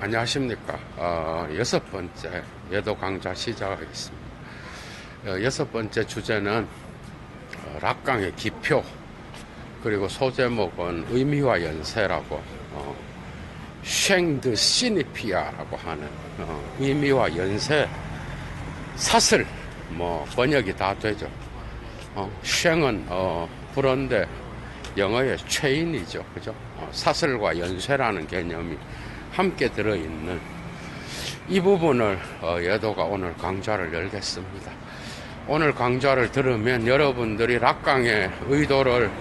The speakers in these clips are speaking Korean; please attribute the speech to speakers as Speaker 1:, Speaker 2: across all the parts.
Speaker 1: 안녕하십니까. 여섯 번째 예도 강좌 시작하겠습니다. 여섯 번째 주제는 락강의 기표, 그리고 소제목은 의미와 연세라고, 쉥드 시니피아라고 하는 의미와 연세, 사슬, 번역이 다 되죠. 쉥은 불어인데 영어의 체인이죠, 그죠? 사슬과 연세라는 개념이 함께 들어있는 이 부분을 예도가 오늘 강좌를 열겠습니다. 오늘 강좌를 들으면 여러분들이 락강의 의도를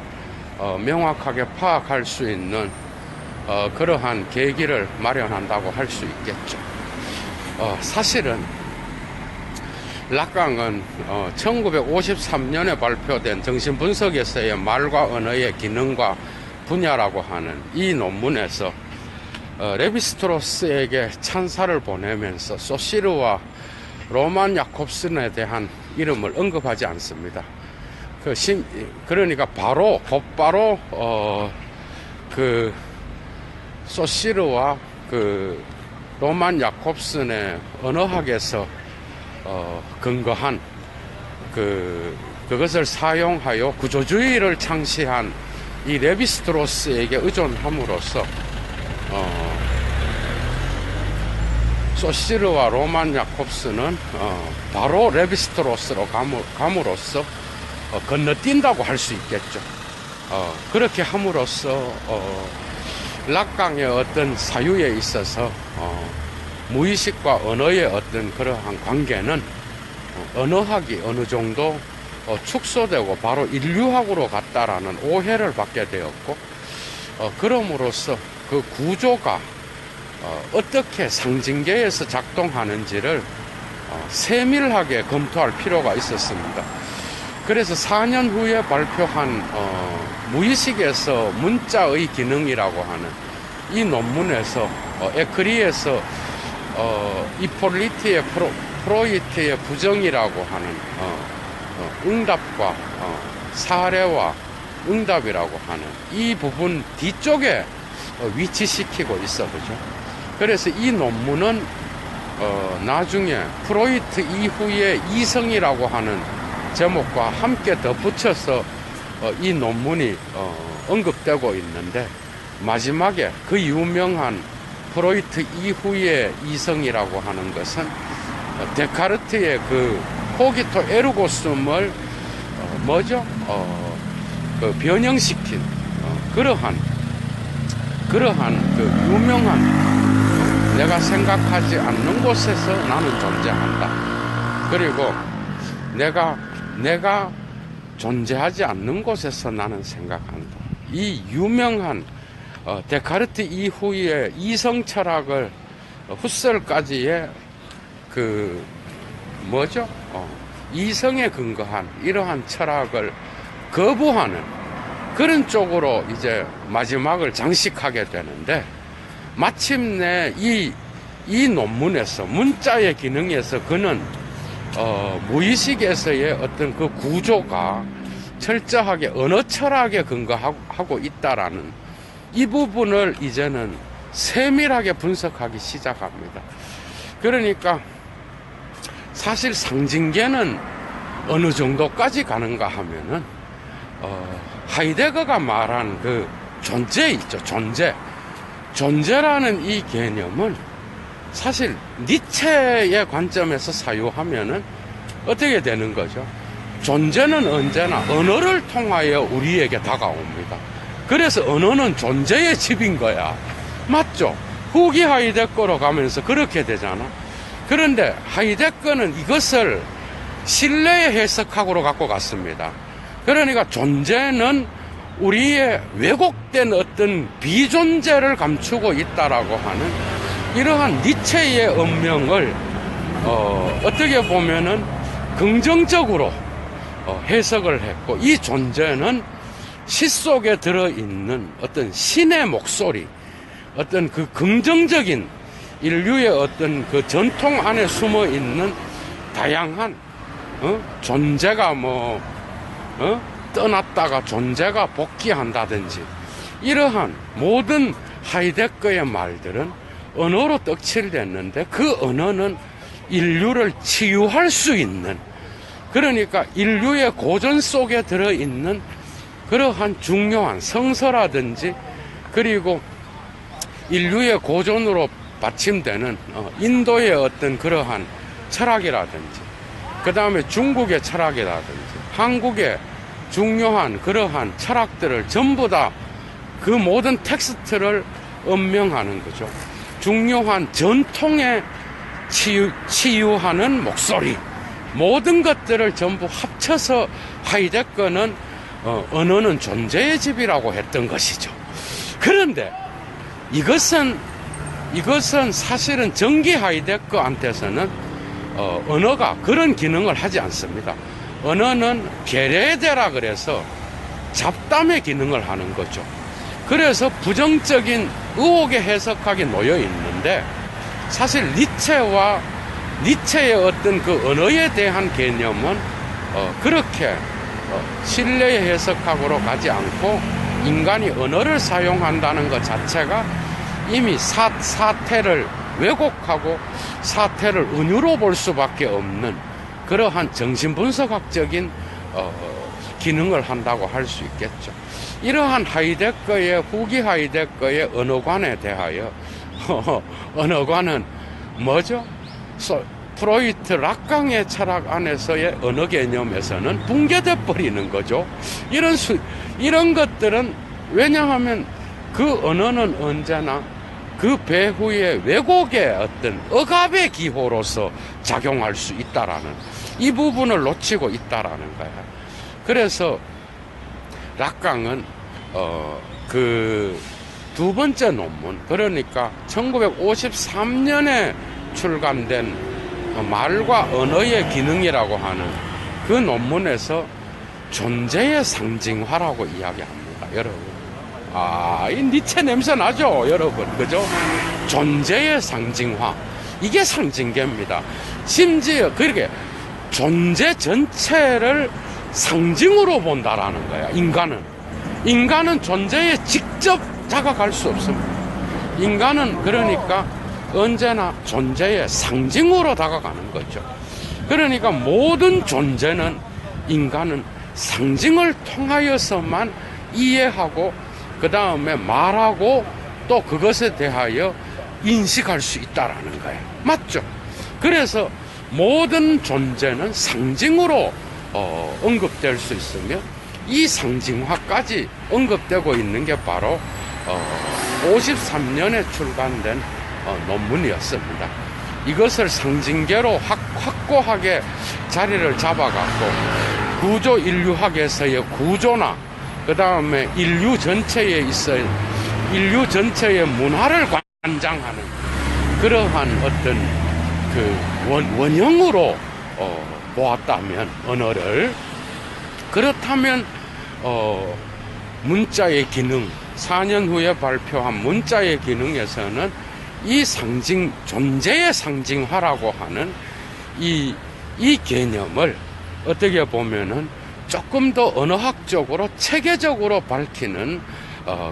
Speaker 1: 명확하게 파악할 수 있는 그러한 계기를 마련한다고 할 수 있겠죠. 사실은 락강은 1953년에 발표된 정신분석에서의 말과 언어의 기능과 분야라고 하는 이 논문에서 레비스트로스에게 찬사를 보내면서 소시르와 로만 야콥슨에 대한 이름을 언급하지 않습니다. 그러니까 곧바로 그 소시르와 그 로만 야콥슨의 언어학에서 근거한 그것을 사용하여 구조주의를 창시한 이 레비스트로스에게 의존함으로써 소시르와 로만 야콥스는 바로 레비스트로스로 감으로써 건너뛴다고 할 수 있겠죠. 그렇게 함으로써 락강의 어떤 사유에 있어서 무의식과 언어의 어떤 그러한 관계는 언어학이 어느 정도 축소되고 바로 인류학으로 갔다라는 오해를 받게 되었고, 그럼으로써 그 구조가 어떻게 상징계에서 작동하는지를 세밀하게 검토할 필요가 있었습니다. 그래서 4년 후에 발표한 무의식에서 문자의 기능이라고 하는 이 논문에서 에크리에서 이폴리트의 프로이트의 부정이라고 하는 응답과 사례와 응답이라고 하는 이 부분 뒤쪽에 위치시키고 있어, 그죠? 그래서 이 논문은 나중에 프로이트 이후의 이성이라고 하는 제목과 함께 덧붙여서 이 논문이 언급되고 있는데, 마지막에 그 유명한 프로이트 이후의 이성이라고 하는 것은 데카르트의 그 코기토 에르고숨을 그 변형시킨 그러한 그 유명한 내가 생각하지 않는 곳에서 나는 존재한다. 그리고 내가 존재하지 않는 곳에서 나는 생각한다. 이 유명한 데카르트 이후의 이성 철학을 후셀까지의 이성에 근거한 이러한 철학을 거부하는 그런 쪽으로 이제 마지막을 장식하게 되는데, 마침내 이 논문에서 문자의 기능에서 그는 무의식에서의 어떤 그 구조가 철저하게 언어 철학에 근거하고 있다라는 이 부분을 이제는 세밀하게 분석하기 시작합니다. 그러니까 사실 상징계는 어느 정도까지 가는가 하면은 하이데거가 말한 그 존재 있죠. 존재라는 이 개념은 사실 니체의 관점에서 사유하면은 어떻게 되는 거죠? 존재는 언제나 언어를 통하여 우리에게 다가옵니다. 그래서 언어는 존재의 집인 거야. 맞죠? 후기 하이데거로 가면서 그렇게 되잖아. 그런데 하이데거는 이것을 신뢰의 해석학으로 갖고 갔습니다. 그러니까 존재는 우리의 왜곡된 어떤 비존재를 감추고 있다라고 하는 이러한 니체의 운명을 어떻게 보면은 긍정적으로 해석을 했고, 이 존재는 시 속에 들어있는 어떤 신의 목소리, 어떤 그 긍정적인 인류의 어떤 그 전통 안에 숨어 있는 다양한 존재가 떠났다가 존재가 복귀한다든지, 이러한 모든 하이데거의 말들은 언어로 떡칠됐는데 그 언어는 인류를 치유할 수 있는, 그러니까 인류의 고전 속에 들어있는 그러한 중요한 성서라든지, 그리고 인류의 고전으로 받침되는 인도의 어떤 그러한 철학이라든지, 그 다음에 중국의 철학이라든지, 한국의 중요한 그러한 철학들을 전부 다 그 모든 텍스트를 음명하는 거죠. 중요한 전통의 치유하는 목소리, 모든 것들을 전부 합쳐서 하이데거는 언어는 존재의 집이라고 했던 것이죠. 그런데 이것은 사실은 정기 하이데거한테서는 언어가 그런 기능을 하지 않습니다. 언어는 게레데라 그래서 잡담의 기능을 하는 거죠. 그래서 부정적인 의혹의 해석학이 놓여 있는데, 사실 니체의 어떤 그 언어에 대한 개념은 그렇게 신뢰의 해석학으로 가지 않고 인간이 언어를 사용한다는 것 자체가 이미 사태를 왜곡하고 사태를 은유로 볼 수밖에 없는 그러한 정신분석학적인 기능을 한다고 할 수 있겠죠. 이러한 하이데거의 후기 하이데거의 언어관에 대하여 언어관은 뭐죠? 프로이트 락강의 철학 안에서의 언어 개념에서는 붕괴돼 버리는 거죠. 이런 것들은, 왜냐하면 그 언어는 언제나 그 배후의 왜곡의 어떤 억압의 기호로서 작용할 수 있다라는 이 부분을 놓치고 있다라는 거야. 그래서 락강은 그 두 번째 논문, 그러니까 1953년에 출간된 말과 언어의 기능이라고 하는 그 논문에서 존재의 상징화라고 이야기합니다, 여러분. 이 니체 냄새 나죠, 여러분, 그죠? 존재의 상징화, 이게 상징계입니다. 심지어 그렇게 존재 전체를 상징으로 본다라는 거야. 인간은 존재에 직접 다가갈 수 없습니다. 인간은 그러니까 언제나 존재의 상징으로 다가가는 거죠. 그러니까 모든 존재는, 인간은 상징을 통하여서만 이해하고 그 다음에 말하고 또 그것에 대하여 인식할 수 있다라는 거예요. 맞죠? 그래서 모든 존재는 상징으로 언급될 수 있으며, 이 상징화까지 언급되고 있는 게 바로 53년에 출간된 논문이었습니다. 이것을 상징계로 확고하게 자리를 잡아갖고 구조 인류학에서의 구조나 그 다음에 인류 전체에 인류 전체의 문화를 관장하는 그러한 어떤 그 원형으로 보았다면, 언어를, 그렇다면 문자의 기능, 4년 후에 발표한 문자의 기능에서는 이 존재의 상징화라고 하는 이 개념을 어떻게 보면은 조금 더 언어학적으로 체계적으로 밝히는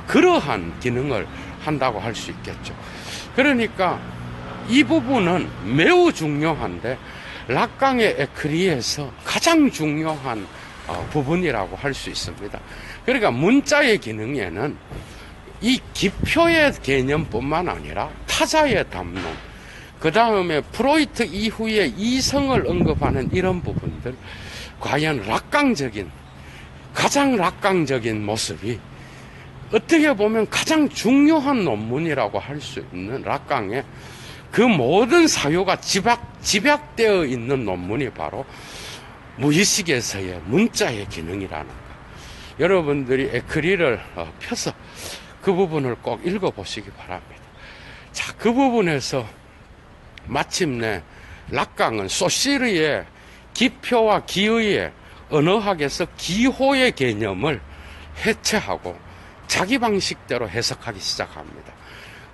Speaker 1: 그러한 기능을 한다고 할 수 있겠죠. 그러니까 이 부분은 매우 중요한데, 락강의 에크리에서 가장 중요한 부분이라고 할 수 있습니다. 그러니까 문자의 기능에는 이 기표의 개념뿐만 아니라 타자의 담론, 그 다음에 프로이트 이후에 이성을 언급하는 이런 부분들, 과연 가장 락강적인 모습이, 어떻게 보면 가장 중요한 논문이라고 할 수 있는 락강의 그 모든 사유가 집약되어 있는 논문이 바로 무의식에서의 문자의 기능이라는 거. 여러분들이 에크리를 펴서 그 부분을 꼭 읽어보시기 바랍니다. 자, 그 부분에서 마침내 락강은 소시르의 기표와 기의의 언어학에서 기호의 개념을 해체하고 자기 방식대로 해석하기 시작합니다.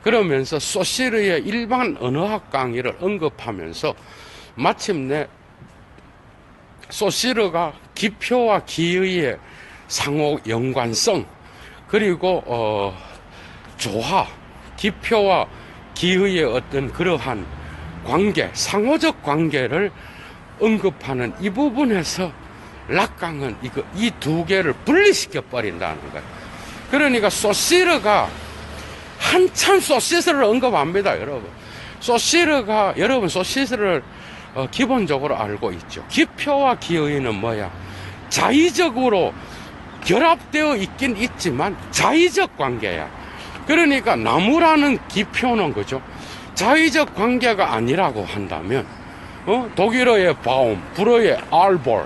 Speaker 1: 그러면서 소시르의 일반 언어학 강의를 언급하면서 마침내 소시르가 기표와 기의의 상호 연관성, 그리고 조화, 기표와 기의의 어떤 그러한 관계, 상호적 관계를 언급하는 이 부분에서 락강은 이 두 개를 분리시켜 버린다는 거예요. 그러니까 소시르가 한참 소시스를 언급합니다, 여러분. 여러분 소시스를 기본적으로 알고 있죠. 기표와 기의는 뭐야? 자의적으로 결합되어 있긴 있지만 자의적 관계야. 그러니까 나무라는 기표는 그죠? 자의적 관계가 아니라고 한다면 독일어의 바움, 불어의 알볼,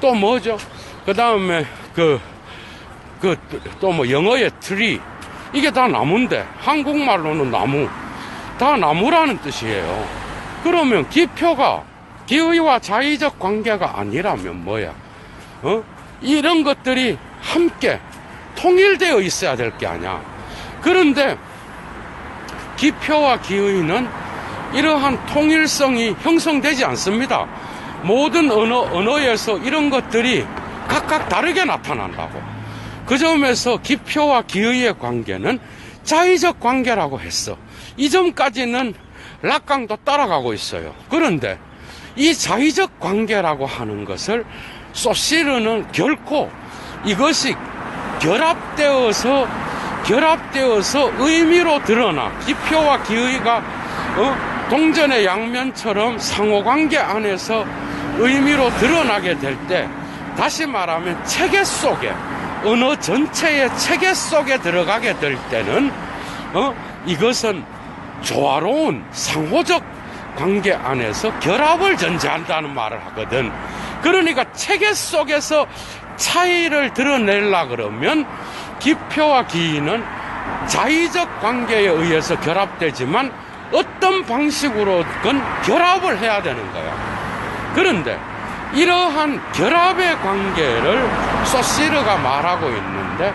Speaker 1: 또 뭐죠? 그 다음에 또 뭐 영어의 트리, 이게 다 나무인데 한국말로는 나무, 다 나무라는 뜻이에요. 그러면 기표가 기의와 자의적 관계가 아니라면 뭐야? 이런 것들이 함께 통일되어 있어야 될 게 아니야. 그런데 기표와 기의는 이러한 통일성이 형성되지 않습니다. 모든 언어에서 이런 것들이 각각 다르게 나타난다고. 그 점에서 기표와 기의의 관계는 자의적 관계라고 했어. 이 점까지는 락강도 따라가고 있어요. 그런데 이 자의적 관계라고 하는 것을 소시르는 결코 이것이 결합되어서 의미로 드러나 기표와 기의가 동전의 양면처럼 상호관계 안에서 의미로 드러나게 될 때, 다시 말하면 체계 속에, 언어 전체의 체계 속에 들어가게 될 때는 이것은 조화로운 상호적 관계 안에서 결합을 전제한다는 말을 하거든. 그러니까 체계 속에서 차이를 드러내려 그러면 기표와 기의는 자의적 관계에 의해서 결합되지만 어떤 방식으로든 결합을 해야 되는 거야. 그런데 이러한 결합의 관계를 소시르가 말하고 있는데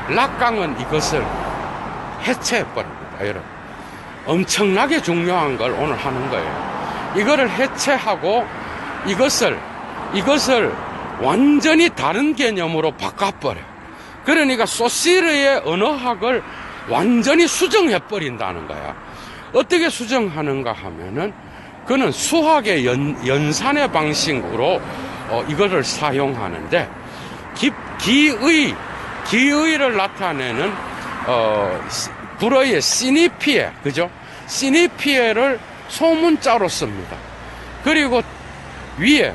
Speaker 1: 락강은 이것을 해체해버립니다, 여러분. 엄청나게 중요한 걸 오늘 하는 거예요. 이거를 해체하고 이것을 완전히 다른 개념으로 바꿔버려. 그러니까 소시르의 언어학을 완전히 수정해버린다는 거야. 어떻게 수정하는가 하면은 그는 수학의 연산의 방식으로 이거를 사용하는데 기의를 나타내는 불어의 시니피에, 그죠? 시니피에를 소문자로 씁니다. 그리고 위에,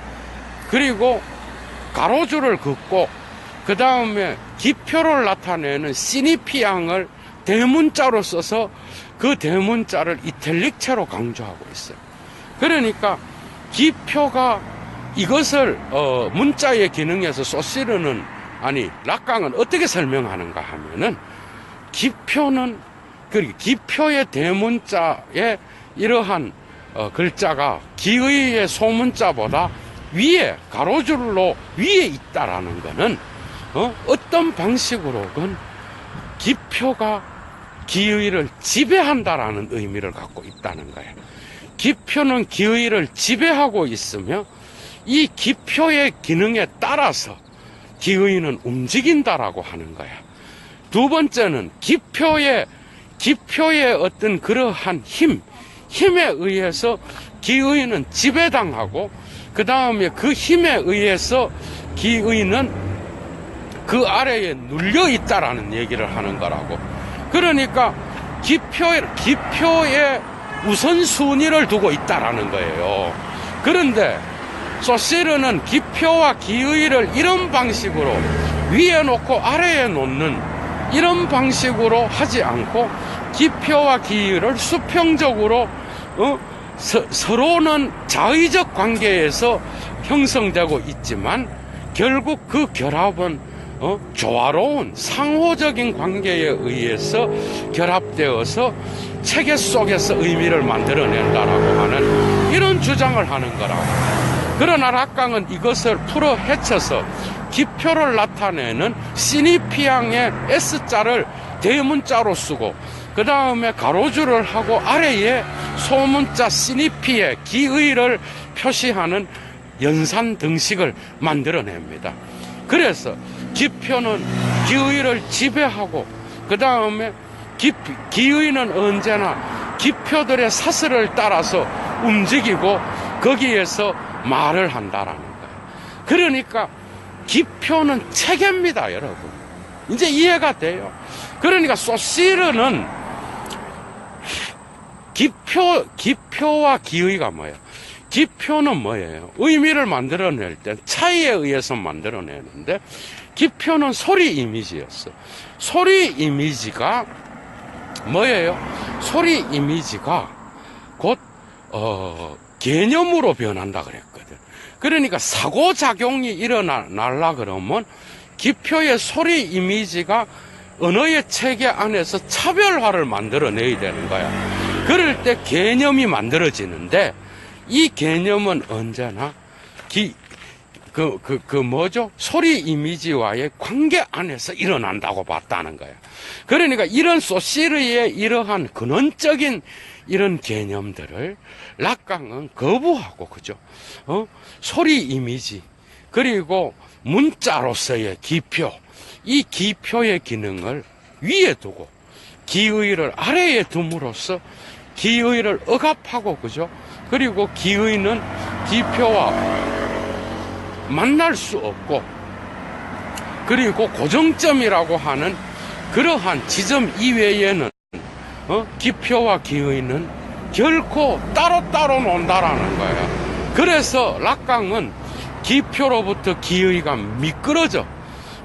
Speaker 1: 그리고 가로줄을 긋고 그 다음에 기표를 나타내는 시니피앙을 대문자로 써서 그 대문자를 이탈릭체로 강조하고 있어요. 그러니까 기표가 이것을 문자의 기능에서 소시르는, 아니 락강은 어떻게 설명하는가 하면은 기표는, 그리고 기표의 대문자의 이러한 글자가 기의의 소문자보다 위에, 가로줄로 위에 있다라는 거는 어떤 방식으로건 기표가 기의를 지배한다라는 의미를 갖고 있다는 거예요. 기표는 기의를 지배하고 있으며 이 기표의 기능에 따라서 기의는 움직인다라고 하는 거야. 두 번째는 기표의 어떤 그러한 힘에 의해서 기의는 지배당하고 그 다음에 그 힘에 의해서 기의는 그 아래에 눌려 있다라는 얘기를 하는 거라고. 그러니까 기표의 우선순위를 두고 있다라는 거예요. 그런데 소시르는 기표와 기의를 이런 방식으로 위에 놓고 아래에 놓는 이런 방식으로 하지 않고 기표와 기의를 수평적으로 서로는 자의적 관계에서 형성되고 있지만 결국 그 결합은 조화로운 상호적인 관계에 의해서 결합되어서 체계 속에서 의미를 만들어낸다라고 하는 이런 주장을 하는 거라고. 그러나 락강은 이것을 풀어 헤쳐서 기표를 나타내는 시니피앙의 S자를 대문자로 쓰고 그 다음에 가로줄을 하고 아래에 소문자 시니피의 기의를 표시하는 연산 등식을 만들어냅니다. 그래서 기표는 기의를 지배하고 그 다음에 기의는 언제나 기표들의 사슬을 따라서 움직이고 거기에서 말을 한다라는 거예요. 그러니까 기표는 체계입니다, 여러분. 이제 이해가 돼요. 그러니까 소시르는 기표와 기의가 뭐예요? 기표는 뭐예요? 의미를 만들어낼 때 차이에 의해서 만들어내는데, 기표는 소리 이미지였어. 소리 이미지가 뭐예요? 소리 이미지가 곧 개념으로 변한다 그랬거든. 그러니까 사고작용이 일어나려 그러면 기표의 소리 이미지가 언어의 체계 안에서 차별화를 만들어내야 되는 거야. 그럴 때 개념이 만들어지는데, 이 개념은 언제나 소리 이미지와의 관계 안에서 일어난다고 봤다는 거야. 그러니까 이런 소시르의 이러한 근원적인 이런 개념들을 락강은 거부하고, 그죠? 소리 이미지, 그리고 문자로서의 기표, 이 기표의 기능을 위에 두고 기의를 아래에 둠으로써 기의를 억압하고, 그죠? 그리고 기의는 기표와 만날 수 없고, 그리고 고정점이라고 하는 그러한 지점 이외에는 기표와 기의는 결코 따로따로 논다라는 거예요. 그래서 락강은 기표로부터 기의가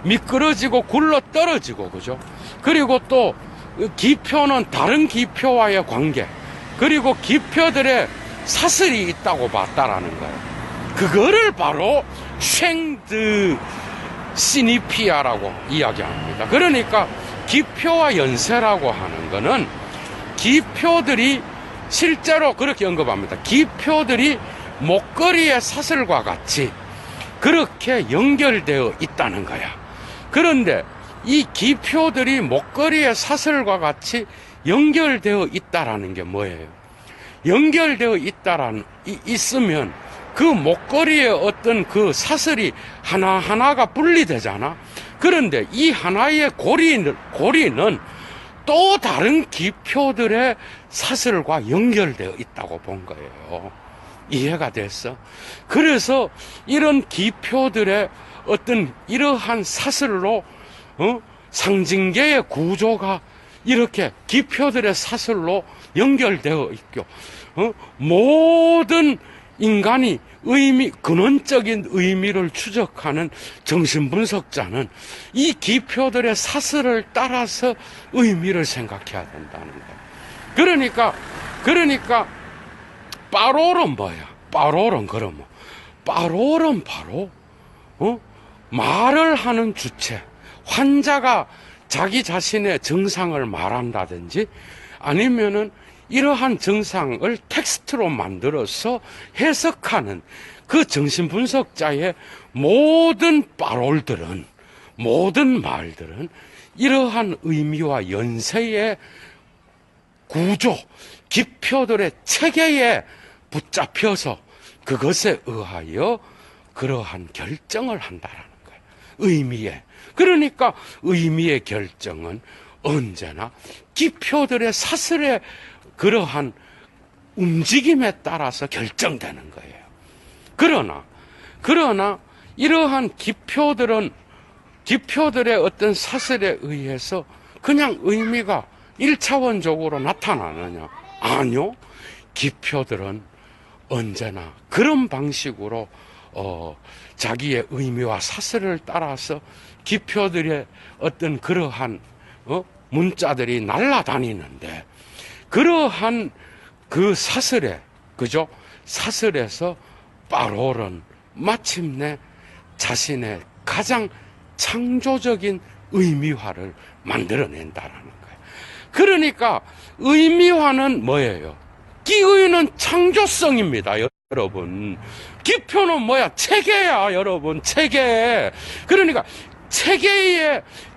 Speaker 1: 미끄러지고 굴러 떨어지고, 그죠? 그리고 또 기표는 다른 기표와의 관계, 그리고 기표들의 사슬이 있다고 봤다라는 거예요. 그거를 바로 쉥드 시니피아라고 이야기합니다. 그러니까 기표와 연세라고 하는 거는 기표들이 실제로 그렇게 언급합니다. 기표들이 목걸이의 사슬과 같이 그렇게 연결되어 있다는 거야. 그런데 이 기표들이 목걸이의 사슬과 같이 연결되어 있다라는 게 뭐예요? 연결되어 있으면 그 목걸이의 어떤 그 사슬이 하나하나가 분리되잖아. 그런데 이 하나의 고리는 또 다른 기표들의 사슬과 연결되어 있다고 본 거예요. 이해가 됐어? 그래서 이런 기표들의 어떤 이러한 사슬로 상징계의 구조가 이렇게 기표들의 사슬로 연결되어 있고, 모든 인간이 근원적인 의미를 추적하는 정신분석자는 이 기표들의 사슬을 따라서 의미를 생각해야 된다는 거예요. 그러니까 빠롤은 뭐야? 빠롤은 그러면 빠롤은 바로 말을 하는 주체, 환자가 자기 자신의 증상을 말한다든지 아니면은 이러한 증상을 텍스트로 만들어서 해석하는 그 정신분석자의 모든 빠롤들은, 모든 말들은 이러한 의미와 연세의 구조, 기표들의 체계에 붙잡혀서 그것에 의하여 그러한 결정을 한다라는 거예요. 의미에. 그러니까 의미의 결정은 언제나 기표들의 사슬의 그러한 움직임에 따라서 결정되는 거예요. 그러나 이러한 기표들의 어떤 사슬에 의해서 그냥 의미가 1차원적으로 나타나느냐? 아니요. 기표들은 언제나 그런 방식으로 자기의 의미와 사슬을 따라서 기표들의 어떤 그러한 문자들이 날아다니는데, 그러한 그 사슬에, 그죠? 사슬에서 빠롤은 마침내 자신의 가장 창조적인 의미화를 만들어낸다라는 거예요. 그러니까 의미화는 뭐예요? 기의는 창조성입니다, 여러분. 기표는 뭐야? 체계야, 여러분. 체계. 그러니까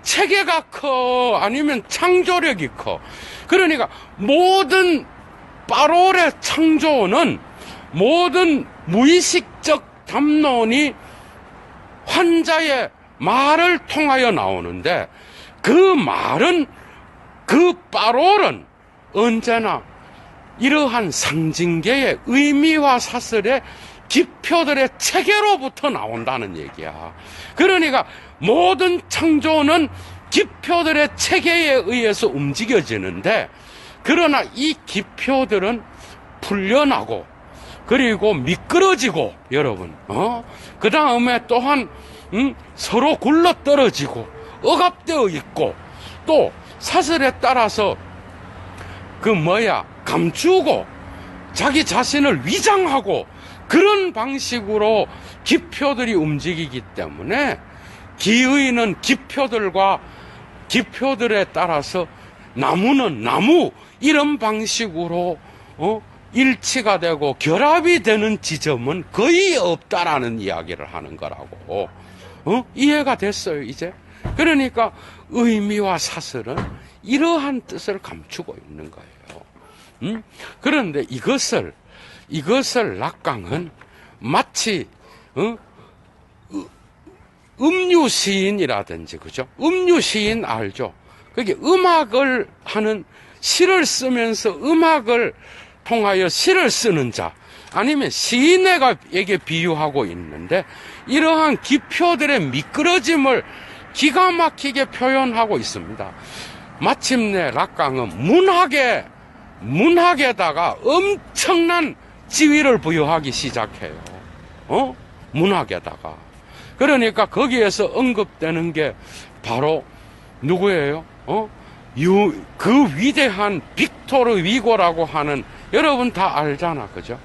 Speaker 1: 체계가 커, 아니면 창조력이 커. 그러니까 모든 빠롤의 창조는, 모든 무의식적 담론이 환자의 말을 통하여 나오는데, 그 말은, 그 빠롤은 언제나 이러한 상징계의 의미와 사설의 기표들의 체계로부터 나온다는 얘기야. 그러니까 모든 창조는 기표들의 체계에 의해서 움직여지는데, 그러나 이 기표들은 풀려나고 그리고 미끄러지고, 여러분, 그 다음에 또한 서로 굴러떨어지고 억압되어 있고, 또 사설에 따라서 감추고 자기 자신을 위장하고, 그런 방식으로 기표들이 움직이기 때문에 기의는 기표들과 기표들에 따라서 나무는 나무, 이런 방식으로 일치가 되고 결합이 되는 지점은 거의 없다라는 이야기를 하는 거라고. 이해가 됐어요, 이제? 그러니까 의미와 사설은 이러한 뜻을 감추고 있는 거예요. 그런데 이것을 락강은 마치 음유 시인이라든지, 그죠? 음유 시인 알죠? 그게 음악을 하는, 시를 쓰면서 음악을 통하여 시를 쓰는 자, 아니면 시인에게 비유하고 있는데, 이러한 기표들의 미끄러짐을 기가 막히게 표현하고 있습니다. 마침내 락강은 문학에다가 엄청난 지위를 부여하기 시작해요. 문학에다가. 그러니까 거기에서 언급되는 게 바로 누구예요? 그 위대한 빅토르 위고라고 하는, 여러분 다 알잖아, 그죠?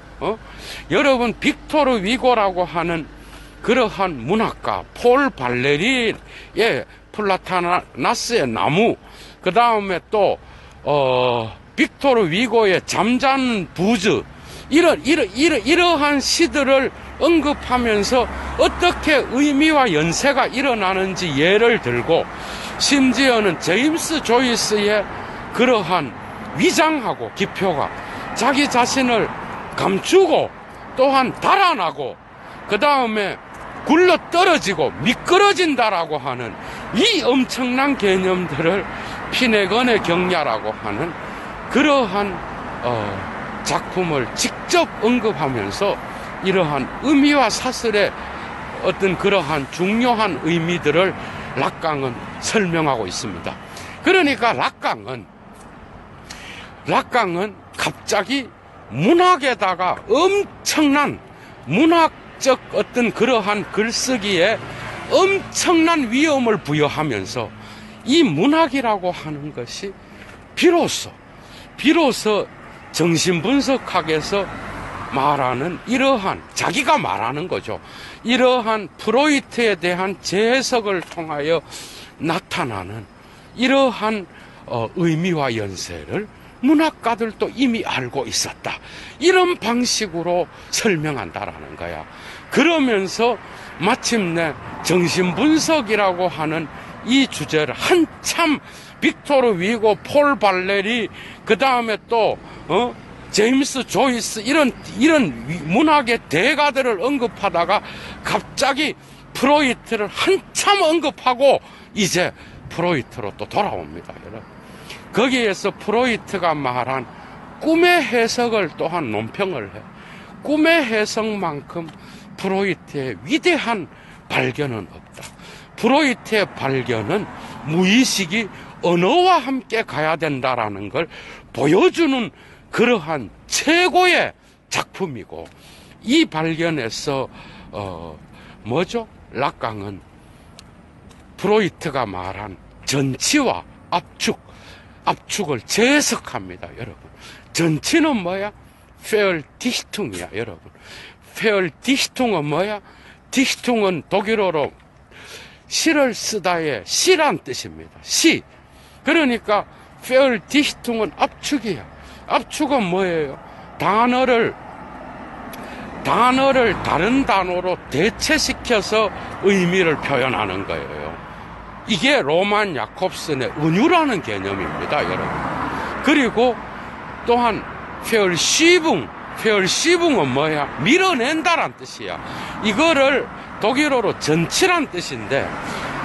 Speaker 1: 여러분 빅토르 위고라고 하는 그러한 문학가, 폴 발레리의 플라타나스의 나무, 그 다음에 또 빅토르 위고의 잠자는 부즈, 이러한 시들을 언급하면서 어떻게 의미와 연세가 일어나는지 예를 들고, 심지어는 제임스 조이스의 그러한 위장하고 기표가 자기 자신을 감추고 또한 달아나고 그 다음에 굴러 떨어지고 미끄러진다라고 하는 이 엄청난 개념들을 피네건의 경야라고 하는 그러한 작품을 직접 언급하면서 이러한 의미와 사설의 어떤 그러한 중요한 의미들을 락강은 설명하고 있습니다. 그러니까 락강은 갑자기 문학에다가 엄청난 문학적 어떤 그러한 글쓰기에 엄청난 위험을 부여하면서 이 문학이라고 하는 것이 비로소 정신분석학에서 말하는 이러한, 자기가 말하는 거죠. 이러한 프로이트에 대한 재해석을 통하여 나타나는 이러한 의미와 연세를 문학가들도 이미 알고 있었다. 이런 방식으로 설명한다라는 거야. 그러면서 마침내 정신분석이라고 하는 이 주제를 한참 빅토르 위고, 폴 발레리, 그 다음에 또 제임스 조이스, 이런 문학의 대가들을 언급하다가 갑자기 프로이트를 한참 언급하고 이제 프로이트로 또 돌아옵니다, 여러분. 거기에서 프로이트가 말한 꿈의 해석을 또한 논평을 해. 꿈의 해석만큼 프로이트의 위대한 발견은 없다. 프로이트의 발견은 무의식이 언어와 함께 가야 된다라는 걸 보여주는 그러한 최고의 작품이고, 이 발견에서 락강은 프로이트가 말한 전치와 압축을 재해석합니다, 여러분. 전치는 뭐야? 페얼디히퉁이야, 여러분. 페얼디히퉁은 뭐야? 디히퉁은 독일어로 시를 쓰다의 시란 뜻입니다. 시. 그러니까 페얼디히퉁은 압축이야. 압축은 뭐예요? 단어를 다른 단어로 대체시켜서 의미를 표현하는 거예요. 이게 로만 야콥슨의 은유라는 개념입니다, 여러분. 그리고 또한 페얼시붕은 뭐야? 밀어낸다란 뜻이야. 이거를 독일어로 전치란 뜻인데,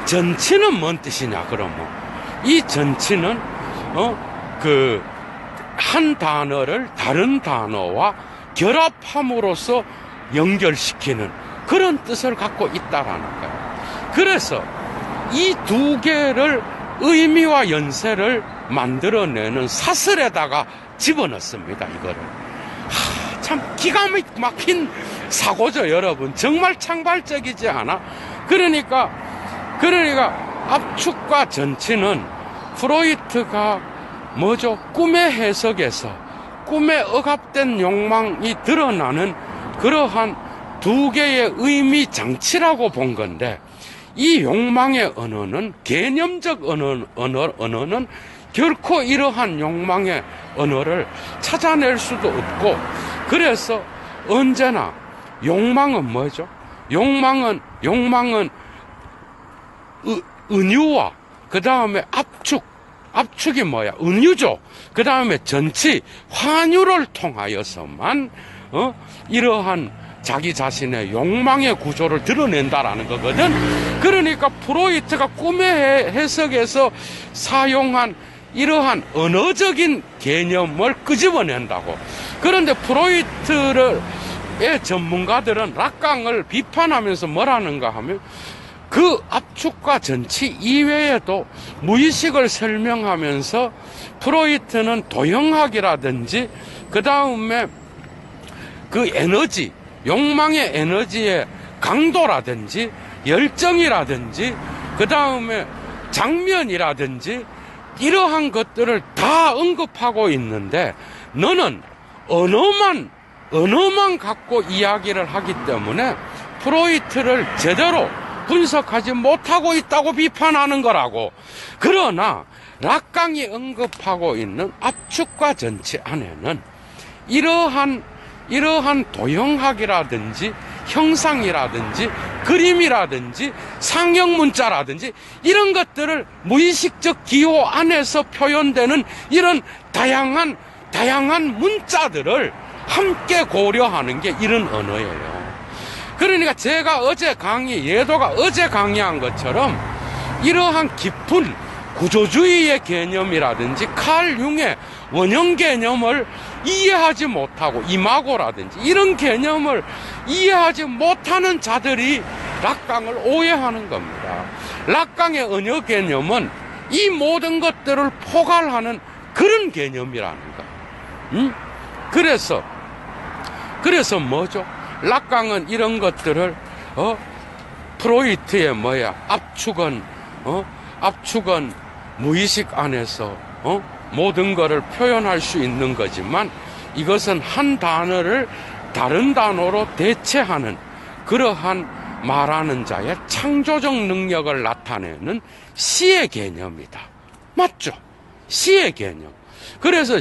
Speaker 1: 전치는 뭔 뜻이냐, 그러면? 이 전치는 한 단어를 다른 단어와 결합함으로써 연결시키는 그런 뜻을 갖고 있다라는 거예요. 그래서 이 두 개를 의미와 연세를 만들어내는 사슬에다가 집어넣습니다. 이거를. 참 기가 막힌 사고죠, 여러분. 정말 창발적이지 않아? 그러니까 압축과 전치는 프로이트가 뭐죠? 꿈의 해석에서 꿈에 억압된 욕망이 드러나는 그러한 두 개의 의미 장치라고 본 건데, 이 욕망의 언어는 개념적 언어는 결코 이러한 욕망의 언어를 찾아낼 수도 없고, 그래서 언제나 욕망은 뭐죠? 욕망은 은유와 그 다음에 압축이 뭐야? 은유죠. 그 다음에 전치, 환유를 통하여서만 이러한 자기 자신의 욕망의 구조를 드러낸다라는 거거든. 그러니까 프로이트가 꿈의 해석에서 사용한 이러한 언어적인 개념을 끄집어낸다고. 그런데 프로이트의 전문가들은 락강을 비판하면서 뭐라는가 하면, 그 압축과 전치 이외에도 무의식을 설명하면서 프로이트는 도형학이라든지 그 다음에 그 에너지, 욕망의 에너지의 강도라든지 열정이라든지 그 다음에 장면이라든지 이러한 것들을 다 언급하고 있는데, 너는 언어만 갖고 이야기를 하기 때문에 프로이트를 제대로 분석하지 못하고 있다고 비판하는 거라고. 그러나 락강이 언급하고 있는 압축과 전치 안에는 이러한 도형학이라든지 형상이라든지 그림이라든지 상형 문자라든지 이런 것들을 무의식적 기호 안에서 표현되는 이런 다양한 문자들을 함께 고려하는 게 이런 언어예요. 그러니까 제가 예도가 어제 강의한 것처럼 이러한 깊은 구조주의의 개념이라든지 칼 융의 원형 개념을 이해하지 못하고, 이마고라든지 이런 개념을 이해하지 못하는 자들이 락강을 오해하는 겁니다. 락강의 언어 개념은 이 모든 것들을 포괄하는 그런 개념이라는 거예요. 그래서 뭐죠? 락강은 이런 것들을 프로이트의 압축은 무의식 안에서 모든 것을 표현할 수 있는 거지만, 이것은 한 단어를 다른 단어로 대체하는 그러한 말하는 자의 창조적 능력을 나타내는 시의 개념이다. 맞죠? 시의 개념. 그래서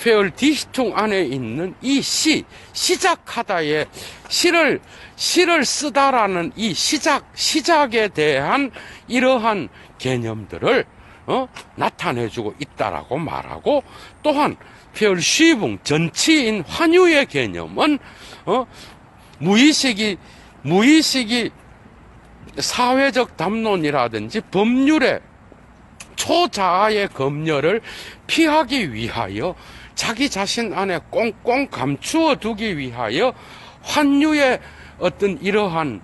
Speaker 1: 페얼디히퉁 안에 있는 이 시작하다의 시를 쓰다라는 이 시작에 대한 이러한 개념들을 나타내주고 있다라고 말하고, 또한 페얼쉬붕 전치인 환유의 개념은 무의식이 사회적 담론이라든지 법률의 초자아의 검열을 피하기 위하여 자기 자신 안에 꽁꽁 감추어 두기 위하여 환유의 어떤 이러한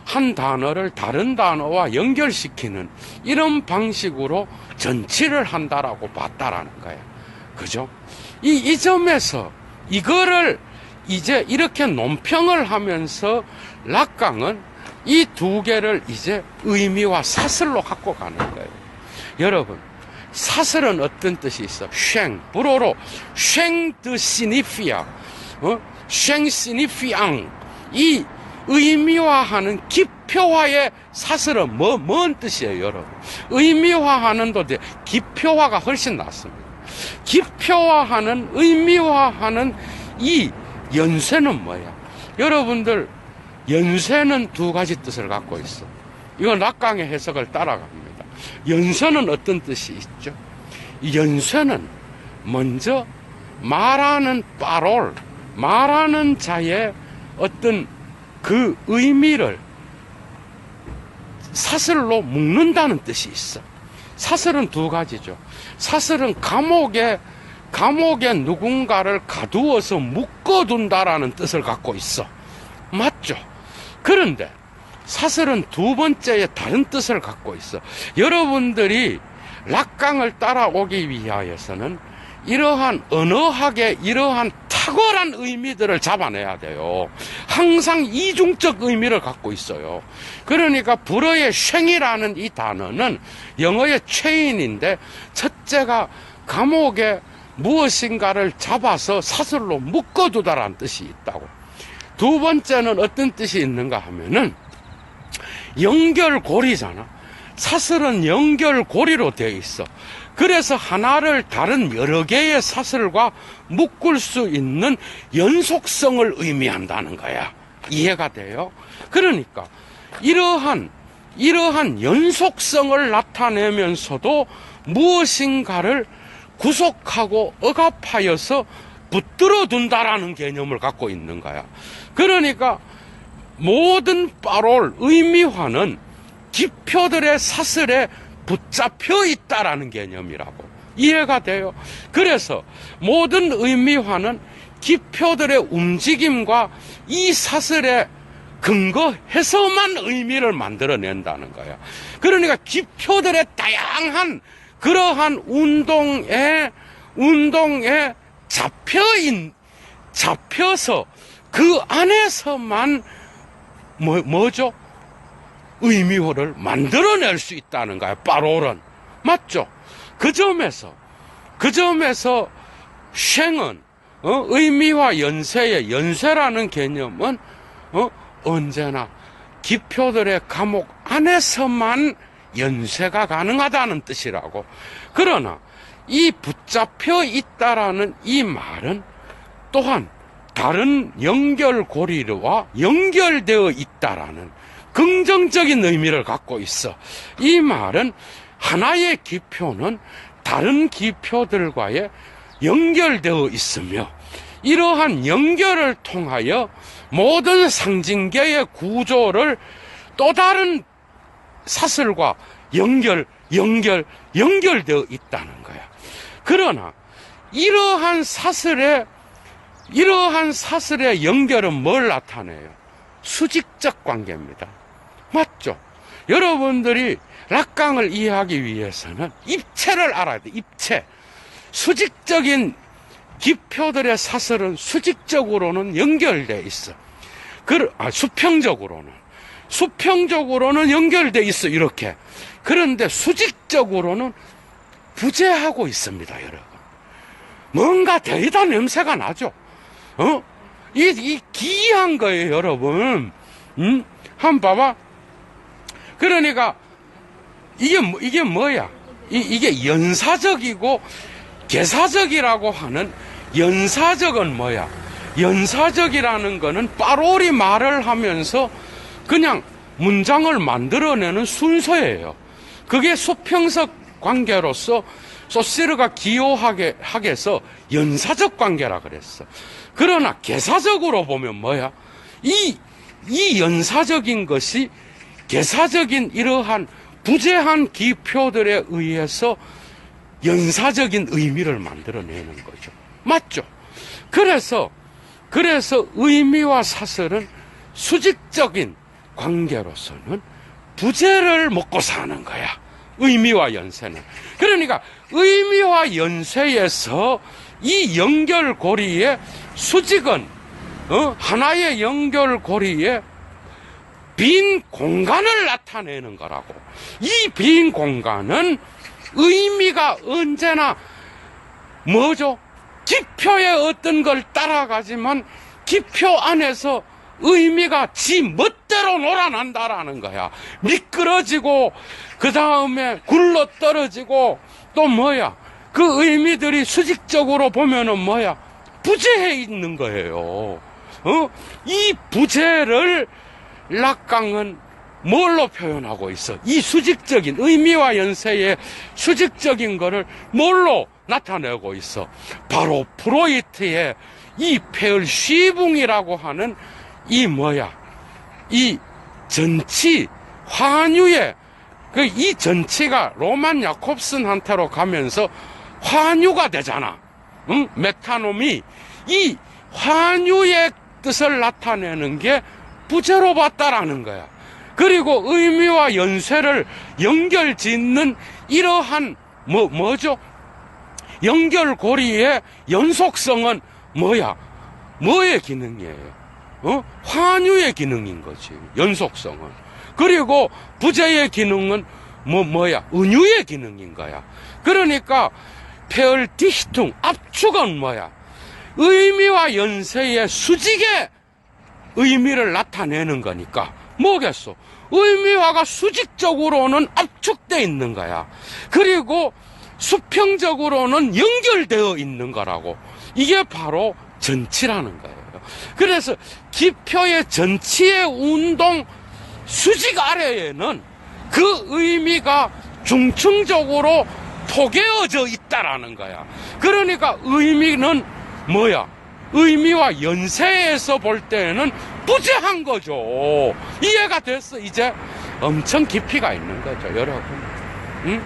Speaker 1: 한 단어를 다른 단어와 연결시키는 이런 방식으로 전치를 한다라고 봤다라는 거예요. 그죠? 이 점에서 이거를 이제 이렇게 논평을 하면서 락강은 이 두 개를 이제 의미와 사슬로 갖고 가는 거예요. 여러분, 사슬은 어떤 뜻이 있어? 불어로 쉥드 시니피아, 쉥시니피앙, 이 의미화하는 기표화의 사슬은 뭔 뜻이에요, 여러분? 의미화하는도 기표화가 훨씬 낫습니다. 기표화하는, 의미화하는 이 연쇄는 뭐야? 여러분들, 연쇄는 두 가지 뜻을 갖고 있어. 이건 락강의 해석을 따라갑니다. 연쇄는 어떤 뜻이 있죠? 이 연쇄는 먼저 말하는 파롤, 말하는 자의 어떤 그 의미를 사슬로 묶는다는 뜻이 있어. 사슬은 두 가지죠. 사슬은 감옥에 감옥에 누군가를 가두어서 묶어둔다라는 뜻을 갖고 있어. 맞죠? 그런데 사슬은 두 번째에 다른 뜻을 갖고 있어. 여러분들이 락강을 따라오기 위하여서는 이러한 언어학의 이러한 탁월한 의미들을 잡아내야 돼요. 항상 이중적 의미를 갖고 있어요. 그러니까 불어의 쉥이라는 이 단어는 영어의 체인인데, 첫째가 감옥에 무엇인가를 잡아서 사슬로 묶어두다라는 뜻이 있다고. 두 번째는 어떤 뜻이 있는가 하면은 연결고리잖아. 사슬은 연결고리로 되어 있어. 그래서 하나를 다른 여러 개의 사슬과 묶을 수 있는 연속성을 의미한다는 거야. 이해가 돼요? 그러니까 이러한 연속성을 나타내면서도 무엇인가를 구속하고 억압하여서 붙들어 둔다라는 개념을 갖고 있는 거야. 그러니까 모든 빠롤 의미화는 기표들의 사슬에 붙잡혀 있다라는 개념이라고. 이해가 돼요? 그래서 모든 의미화는 기표들의 움직임과 이 사슬에 근거해서만 의미를 만들어낸다는 거야. 그러니까 기표들의 다양한 그러한 운동에 잡혀서 그 안에서만 뭐죠? 의미호를 만들어낼 수 있다는 거야, 빠롤은. 맞죠? 그 점에서 쉥은 의미화 연쇄의 연쇄라는 개념은 언제나 기표들의 감옥 안에서만 연쇄가 가능하다는 뜻이라고. 그러나 이 붙잡혀 있다라는 이 말은 또한 다른 연결고리와 연결되어 있다라는 긍정적인 의미를 갖고 있어. 이 말은 하나의 기표는 다른 기표들과의 연결되어 있으며, 이러한 연결을 통하여 모든 상징계의 구조를 또 다른 사슬과 연결되어 있다는 거야. 그러나 이러한 사슬의 연결은 뭘 나타내요? 수직적 관계입니다. 맞죠? 여러분들이 락강을 이해하기 위해서는 입체를 알아야 돼. 입체. 수직적인 기표들의 사슬은 수직적으로는 연결돼 있어. 수평적으로는 연결돼 있어. 이렇게. 그런데 수직적으로는 부재하고 있습니다, 여러분. 뭔가 데이다 냄새가 나죠? 이 기이한 거예요, 여러분. 한번 봐봐. 그러니까 이게 뭐야? 이게 연사적이고 개사적이라고 하는, 연사적은 뭐야? 연사적이라는 거는 빠롤이 말을 하면서 그냥 문장을 만들어내는 순서예요. 그게 수평적 관계로서 소시르가 기호하게 하게서 연사적 관계라 그랬어. 그러나 개사적으로 보면 뭐야? 이 연사적인 것이 개사적인 이러한 부재한 기표들에 의해서 연사적인 의미를 만들어내는 거죠. 맞죠? 그래서 의미와 사슬은 수직적인 관계로서는 부재를 먹고 사는 거야. 의미와 연쇄는. 그러니까 의미와 연쇄에서 이 연결고리의 수직은 하나의 연결고리에 빈 공간을 나타내는 거라고. 이 빈 공간은 의미가 언제나 뭐죠? 기표의 어떤 걸 따라가지만 기표 안에서 의미가 지 멋대로 놀아난다라는 거야. 미끄러지고 그 다음에 굴러 떨어지고 또 뭐야? 그 의미들이 수직적으로 보면은 뭐야? 부재해 있는 거예요. 이 부재를 락강은 뭘로 표현하고 있어? 이 수직적인 의미와 연쇄의 수직적인 거를 뭘로 나타내고 있어? 바로 프로이트의 이 페얼쉬붕이라고 하는 이 뭐야? 이 전치 환유의 이 전치가 로만 야콥슨한테로 가면서 환유가 되잖아. 메타놈이 이 환유의 뜻을 나타내는 게 부재로 봤다라는 거야. 그리고 의미와 연쇄를 연결 짓는 이러한 뭐죠? 연결고리의 연속성은 뭐야? 뭐의 기능이에요? 환유의 기능인 거지. 연속성은. 그리고 부재의 기능은 뭐야? 은유의 기능인 거야. 그러니까 페얼디히퉁 압축은 뭐야? 의미와 연쇄의 수직의 의미를 나타내는 거니까 뭐겠어? 의미화가 수직적으로는 압축되어 있는 거야. 그리고 수평적으로는 연결되어 있는 거라고. 이게 바로 전치라는 거예요. 그래서 기표의 전치의 운동 수직 아래에는 그 의미가 중층적으로 포개어져 있다라는 거야. 그러니까 의미는 뭐야? 의미와 연쇄에서 볼 때는 부재한 거죠. 이해가 됐어? 이제 엄청 깊이가 있는 거죠, 여러분. 응?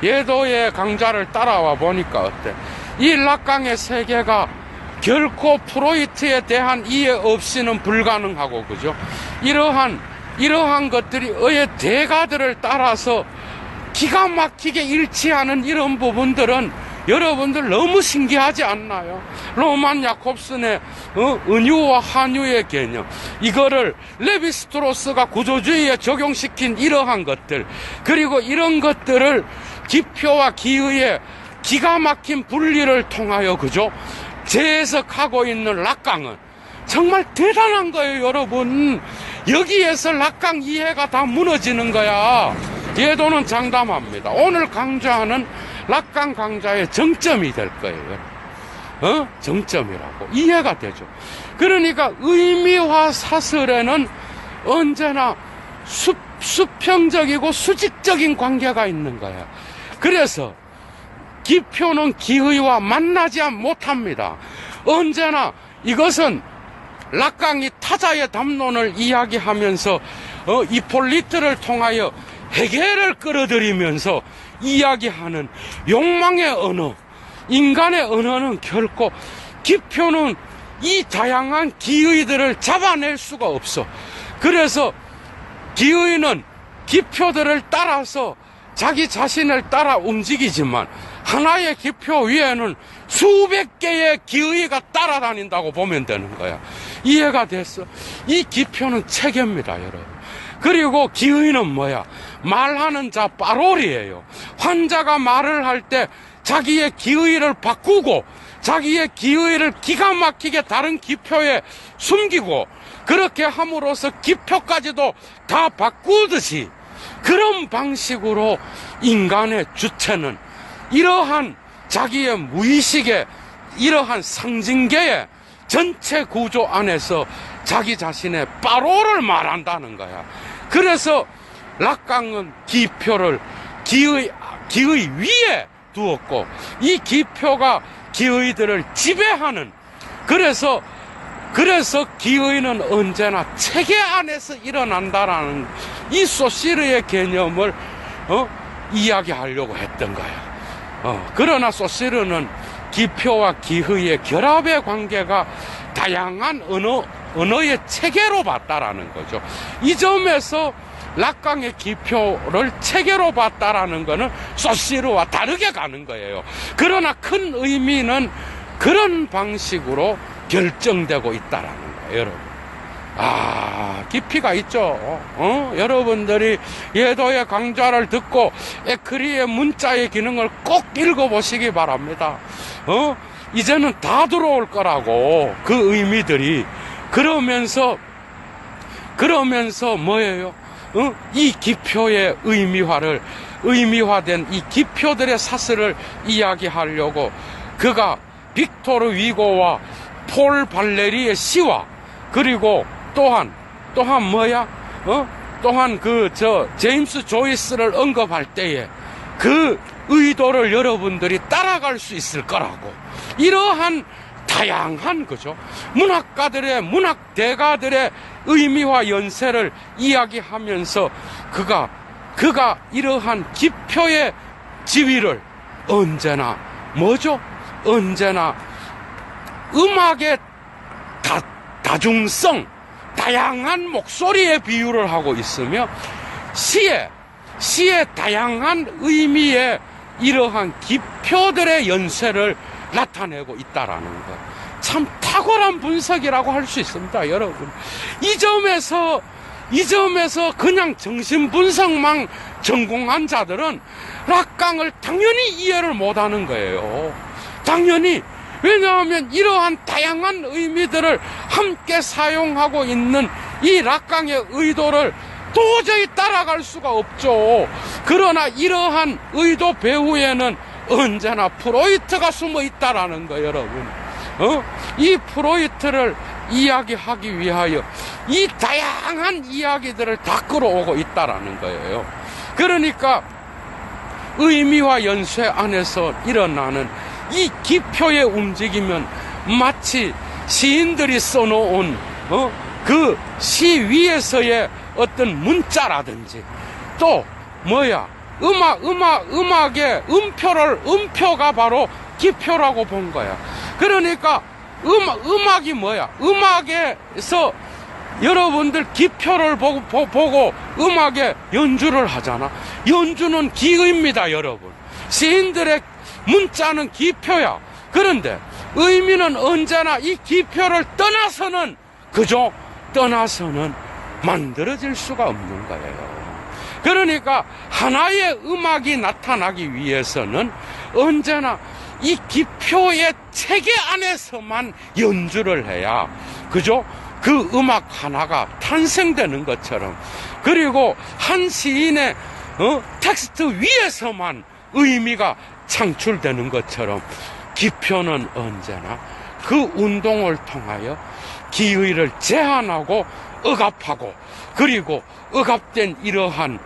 Speaker 1: 예도의 강좌를 따라와 보니까 어때? 이 락강의 세계가 결코 프로이트에 대한 이해 없이는 불가능하고, 그죠? 이러한 것들이 의의 대가들을 따라서 기가 막히게 일치하는 이런 부분들은 여러분들 너무 신기하지 않나요? 로만 야콥슨의 은유와 한유의 개념, 이거를 레비스트로스가 구조주의에 적용시킨 이러한 것들, 그리고 이런 것들을 기표와 기의의 기가 막힌 분리를 통하여, 그죠? 재해석하고 있는 락강은 정말 대단한 거예요, 여러분. 여기에서 락강 이해가 다 무너지는 거야. 예도는 장담합니다. 오늘 강좌는 락강 강좌의 정점이 될 거예요. 정점이라고. 이해가 되죠. 그러니까 의미와 사설에는 언제나 수평적이고 수직적인 관계가 있는 거야. 그래서 기표는 기의와 만나지 못합니다. 언제나 이것은 락강이 타자의 담론을 이야기하면서 이폴리트를 통하여 해겔을 끌어들이면서 이야기하는 욕망의 언어, 인간의 언어는 결코 기표는 이 다양한 기의들을 잡아낼 수가 없어. 그래서 기의는 기표들을 따라서 자기 자신을 따라 움직이지만 하나의 기표 위에는 수백 개의 기의가 따라다닌다고 보면 되는 거야. 이해가 됐어? 이 기표는 체계입니다, 여러분. 그리고 기의는 뭐야? 말하는 자 빠롤이에요. 환자가 말을 할 때 자기의 기의를 바꾸고 자기의 기의를 기가 막히게 다른 기표에 숨기고 그렇게 함으로써 기표까지도 다 바꾸듯이 그런 방식으로 인간의 주체는 이러한 자기의 무의식의 이러한 상징계의 전체 구조 안에서 자기 자신의 빠로를 말한다는 거야. 그래서 락강은 기표를 기의 위에 두었고 이 기표가 기의들을 지배하는, 그래서 기의는 언제나 체계 안에서 일어난다라는 이 소시르의 개념을 이야기하려고 했던 거야. 그러나 소시르는 기표와 기의의 결합의 관계가 다양한 언어의 체계로 봤다라는 거죠. 이 점에서 락강의 기표를 체계로 봤다라는 거는 소시르와 다르게 가는 거예요. 그러나 큰 의미는 그런 방식으로 결정되고 있다라는 거예요, 여러분. 깊이가 있죠. 여러분들이 예도의 강좌를 듣고 에크리의 문자의 기능을 꼭 읽어보시기 바랍니다. 이제는 다 들어올 거라고, 그 의미들이. 그러면서 뭐예요? 이 기표의 의미화된 이 기표들의 사슬을 이야기하려고 그가 빅토르 위고와 폴 발레리의 시와 그리고 또한 뭐야? 또한 제임스 조이스를 언급할 때에 그 의도를 여러분들이 따라갈 수 있을 거라고. 이러한 다양한, 그죠? 문학 대가들의 의미와 연세를 이야기하면서 그가 이러한 기표의 지위를 언제나 뭐죠? 언제나 음악의 다중성, 다양한 목소리의 비유를 하고 있으며 시의 다양한 의미의 이러한 기표들의 연쇄를 나타내고 있다라는 것. 참 탁월한 분석이라고 할 수 있습니다, 여러분. 이 점에서 그냥 정신분석만 전공한 자들은 락강을 당연히 이해를 못하는 거예요. 당연히. 왜냐하면 이러한 다양한 의미들을 함께 사용하고 있는 이 락강의 의도를 도저히 따라갈 수가 없죠. 그러나 이러한 의도 배후에는 언제나 프로이트가 숨어 있다라는 거예요, 여러분. 이 프로이트를 이야기하기 위하여 이 다양한 이야기들을 다 끌어오고 있다라는 거예요. 그러니까 의미와 연쇄 안에서 일어나는 이 기표의 움직임은 마치 시인들이 써놓은 그 시 위에서의 어떤 문자라든지 또 음악의 음표가 바로 기표라고 본 거야. 그러니까 음악이 음악에서 여러분들 기표를 보고 음악의 연주를 하잖아. 연주는 기입니다, 여러분. 시인들의 문자는 기표야. 그런데 의미는 언제나 이 기표를 떠나서는 만들어질 수가 없는 거예요. 그러니까 하나의 음악이 나타나기 위해서는 언제나 이 기표의 체계 안에서만 연주를 해야 그 음악 하나가 탄생되는 것처럼, 그리고 한 시인의 텍스트 위에서만 의미가 창출되는 것처럼 기표는 언제나 그 운동을 통하여 기의를 제한하고 억압하고, 그리고 억압된 이러한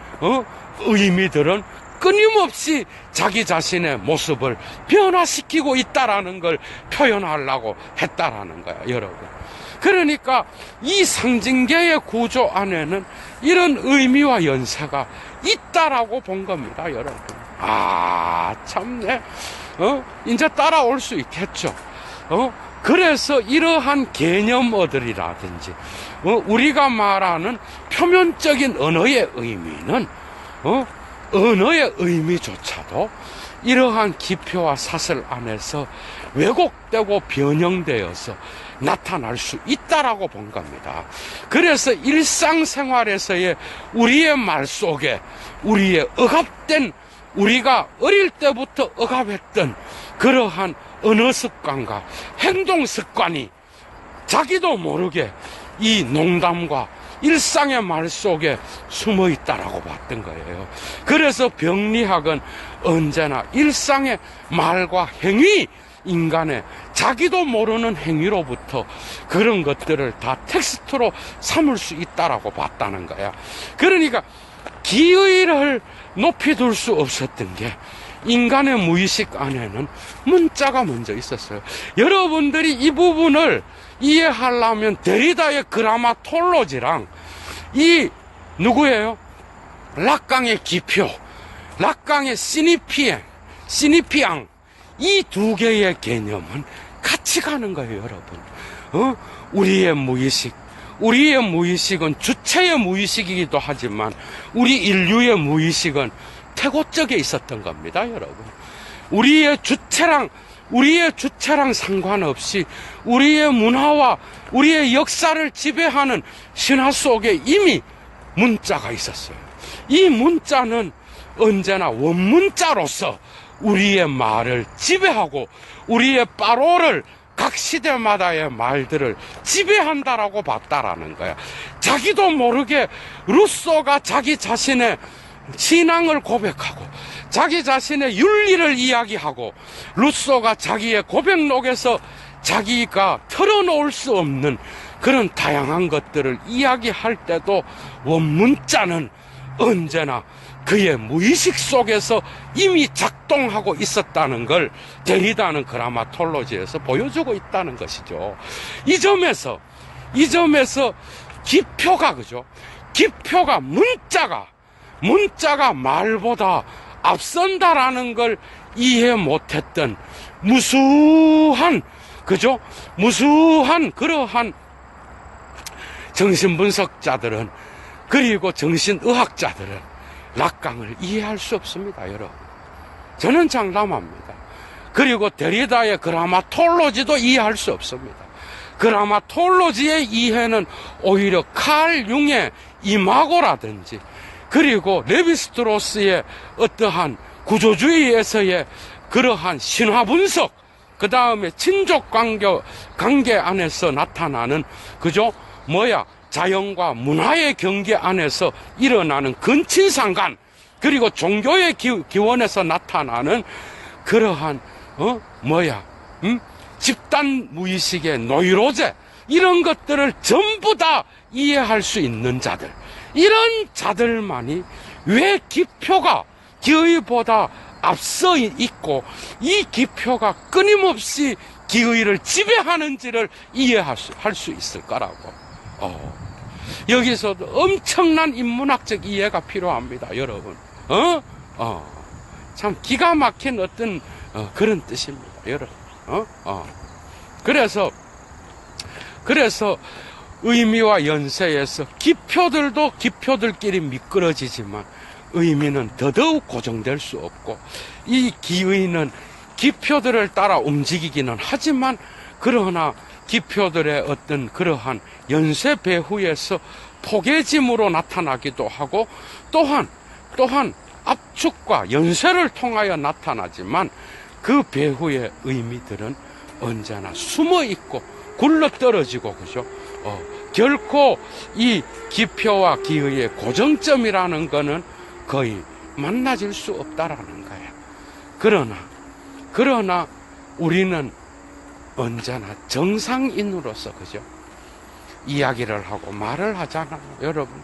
Speaker 1: 의미들은 끊임없이 자기 자신의 모습을 변화시키고 있다라는 걸 표현하려고 했다라는 거야, 여러분. 그러니까 이 상징계의 구조 안에는 이런 의미와 연쇄가 있다라고 본 겁니다, 여러분. 참네. 이제 따라올 수 있겠죠. 그래서 이러한 개념어들이라든지, 우리가 말하는 표면적인 언어의 의미는, 언어의 의미조차도 이러한 기표와 사슬 안에서 왜곡되고 변형되어서 나타날 수 있다라고 본 겁니다. 그래서 일상생활에서의 우리의 말 속에 우리의 억압된, 우리가 어릴 때부터 억압했던 그러한 언어 습관과 행동 습관이 자기도 모르게 이 농담과 일상의 말 속에 숨어 있다라고 봤던 거예요. 그래서 병리학은 언제나 일상의 말과 행위, 인간의 자기도 모르는 행위로부터 그런 것들을 다 텍스트로 삼을 수 있다라고 봤다는 거야. 그러니까 기의를 높이 둘 수 없었던 게 인간의 무의식 안에는 문자가 먼저 있었어요. 여러분들이 이 부분을 이해하려면 데리다의 그라마톨로지랑 이 누구예요? 락강의 기표, 락강의 시니피앙, 이 두 개의 개념은 같이 가는 거예요, 여러분. 우리의 무의식은 주체의 무의식이기도 하지만 우리 인류의 무의식은 태고 쪽에 있었던 겁니다, 여러분. 우리의 주체랑 상관없이 우리의 문화와 우리의 역사를 지배하는 신화 속에 이미 문자가 있었어요. 이 문자는 언제나 원문자로서 우리의 말을 지배하고 우리의 빠로를 각 시대마다의 말들을 지배한다라고 봤다라는 거야. 자기도 모르게 루소가 자기 자신의 신앙을 고백하고 자기 자신의 윤리를 이야기하고, 루소가 자기의 고백록에서 자기가 털어놓을 수 없는 그런 다양한 것들을 이야기할 때도 원문자는 언제나 그의 무의식 속에서 이미 작동하고 있었다는 걸 데리다는 그라마톨로지에서 보여주고 있다는 것이죠. 이 점에서 기표가 문자가 말보다 앞선다라는 걸 이해 못했던 무수한 그죠? 무수한 그러한 정신분석자들은, 그리고 정신의학자들은 락강을 이해할 수 없습니다, 여러분. 저는 장담합니다. 그리고 데리다의 그라마톨로지도 이해할 수 없습니다. 그라마톨로지의 이해는 오히려 칼 융의 이마고라든지, 그리고 레비스트로스의 어떠한 구조주의에서의 그러한 신화 분석, 그 다음에 친족 관계 안에서 나타나는, 그죠? 자연과 문화의 경계 안에서 일어나는 근친상간, 그리고 종교의 기원에서 나타나는 그러한, 집단 무의식의 노이로제, 이런 것들을 전부 다 이해할 수 있는 자들, 이런 자들만이 왜 기표가 기의보다 앞서 있고 이 기표가 끊임없이 기의를 지배하는지를 이해할 수 있을까라고. 여기서도 엄청난 인문학적 이해가 필요합니다, 여러분. 참 기가 막힌 어떤 그런 뜻입니다, 여러분. 그래서 의미와 연세에서 기표들도 기표들끼리 미끄러지지만 의미는 더더욱 고정될 수 없고, 이 기의는 기표들을 따라 움직이기는 하지만, 그러나 기표들의 어떤 그러한 연쇄 배후에서 포개짐으로 나타나기도 하고, 또한 압축과 연쇄를 통하여 나타나지만, 그 배후의 의미들은 언제나 숨어 있고 굴러 떨어지고, 그죠? 결코 이 기표와 기의의 고정점이라는 거는 거의 만나질 수 없다라는 거예요. 그러나 우리는 언제나 정상인으로서, 그죠? 이야기를 하고 말을 하잖아요, 여러분.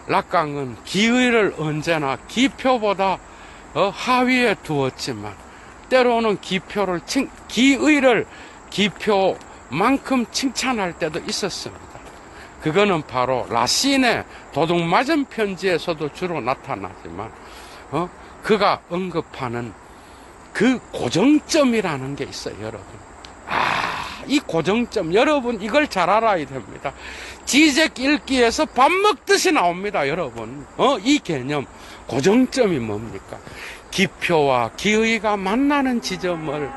Speaker 1: 락강은 기의를 언제나 기표보다 하위에 두었지만, 때로는 기의를 기표만큼 칭찬할 때도 있었습니다. 그거는 바로 라신의 도둑맞은 편지에서도 주로 나타나지만, 그가 언급하는 그 고정점이라는 게 있어요, 여러분. 이 고정점, 여러분 이걸 잘 알아야 됩니다. 지적 읽기에서 밥 먹듯이 나옵니다, 여러분. 이 개념, 고정점이 뭡니까? 기표와 기의가 만나는 지점을